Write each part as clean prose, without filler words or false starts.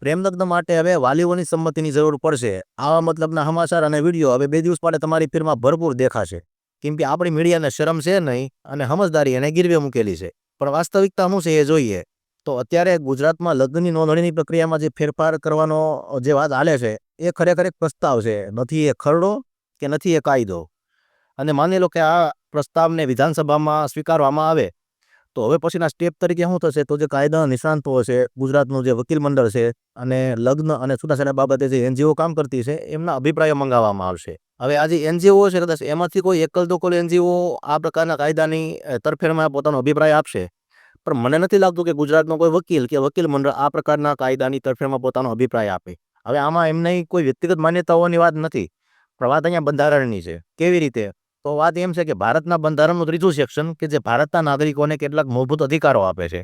પ્રેમ લગ્ન માટે હવે વાલીઓની સંમતિની જરૂર પડશે. આવા મતલબના સમાચાર અને વિડીયો હવે 2 દિવસ માટે તમારી ફીડમાં ભરપૂર દેખાશે. કેમ કે આપણી મીડિયાને શરમ છે નહીં અને સમજદારી એને ગીરવે મૂકેલી છે. પણ વાસ્તવિકતા શું છે એ જોઈએ. તો અત્યારે ગુજરાતમાં લગ્નની નોંધણીની પ્રક્રિયામાં જે ફેરફાર કરવાનો જે વાત હાલે છે એ ખરેખર એક પ્રસ્તાવ છે. નથી એ ખરડો કે નથી એ કાયદો. અને માની લો કે આ પ્રસ્તાવને વિધાનસભામાં સ્વીકારવામાં આવે તો હવે પછીના સ્ટેપ તરીકે શું થશે? તો જે કાયદાના નિષ્ણાતો છે, ગુજરાતનું જે વકીલ મંડળ છે અને લગ્ન અને છૂટાછેડા બાબતે જે એનજીઓ કામ કરતી છે એમના અભિપ્રાયો મંગાવવામાં આવશે. હવે આ જે એનજીઓ છે કદાચ એમાંથી કોઈ એકલ દોકલ એનજીઓ આ પ્રકારના કાયદાની તરફેણમાં પોતાનો અભિપ્રાય આપશે. પણ મને નથી લાગતું કે ગુજરાતનો કોઈ વકીલ કે વકીલ મંડળ આ પ્રકારના કાયદાની તરફેણમાં પોતાનો અભિપ્રાય આપે. હવે આમાં એમને કોઈ વ્યક્તિગત માન્યતાઓની વાત નથી, પણ વાત અહીંયા બંધારણની છે. કેવી રીતે? તો વાત એમ છે કે ભારતના બંધારણનું 3જું સેક્શન કે જે ભારતના નાગરિકોને કેટલાક મૂળભૂત અધિકારો આપે છે,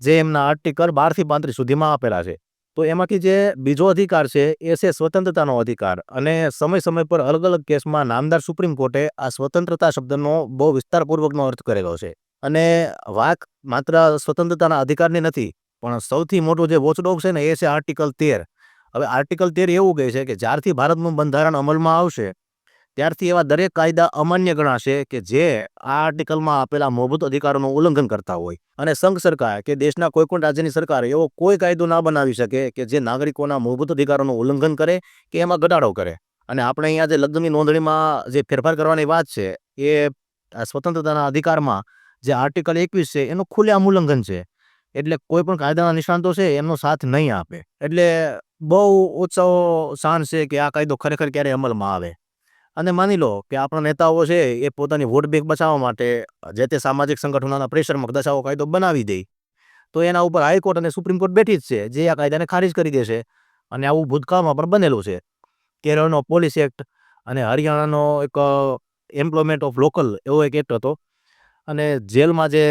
જે એમના આર્ટિકલ 12 થી 35 સુધીમાં આપેલા છે. તો એમાંથી જે બીજો અધિકાર છે એ છે સ્વતંત્રતાનો અધિકાર. અને સમય સમય પર અલગ અલગ કેસમાં નામદાર સુપ્રીમ કોર્ટે આ સ્વતંત્રતા શબ્દનો બહુ વિસ્તારપૂર્વકનો અર્થ કરેલો છે. અને વાત માત્ર સ્વતંત્રતાના અધિકારની નથી, પણ સૌથી મોટો જે વોચડોગ છે ને એ છે આર્ટિકલ 13. હવે આર્ટિકલ 13 એવું કહે છે કે જ્યારથી ભારતનું બંધારણ અમલમાં આવશે ત્યારથી એવા દરેક કાયદા અમાન્ય ગણાશે કે જે આ આર્ટિકલમાં આપેલા મૂળભૂત અધિકારોનું ઉલ્લંઘન કરતા હોય. અને સંઘ સરકાર કે દેશના કોઈ પણ રાજ્યની સરકાર એવો કોઈ કાયદો ના બનાવી શકે કે જે નાગરિકોના મૂળભૂત અધિકારોનું ઉલ્લંઘન કરે કે એમાં ઘટાડો કરે. અને આપણે અહીંયા જે લગ્નની નોંધણીમાં જે ફેરફાર કરવાની વાત છે એ સ્વતંત્રતાના અધિકારમાં જે આર્ટિકલ 21 છે એનું ખુલ્લેઆમ ઉલ્લંઘન છે. એટલે કોઈ પણ કાયદાના નિષ્ણાતો છે એમનો સાથ નહીં આપે. એટલે બહુ ઓછો ચાન્સ છે કે આ કાયદો ખરેખર ક્યારે અમલમાં આવે. અને માની લો કે આપણા નેતાઓ છે એ પોતાની વોટ બેંક બચાવવા માટે જે તે સામાજિક સંગઠનોના પ્રેશરમાં કદાચ આવો કાયદો બનાવી દે તો એના ઉપર હાઈકોર્ટ અને સુપ્રીમ કોર્ટ બેઠી જ છે જે આ કાયદાને ખારીજ કરી દેશે. અને આવું ભૂતકાળમાં પણ બનેલું છે. કેરળનો પોલીસ એક્ટ અને હરિયાણાનો એક એમ્પ્લોયમેન્ટ ઓફ લોકલ એવો એક એક્ટ હતો. અને જેલમાં જે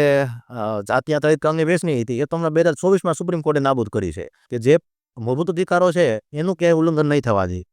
જાતિય તળિતકામની વહેંચણી હતી એ તો હમણાં 2024માં સુપ્રીમ કોર્ટે નાબૂદ કરી છે કે જે મૂળભૂત અધિકારો છે એનું ક્યાંય ઉલ્લંઘન નહીં થવા દે.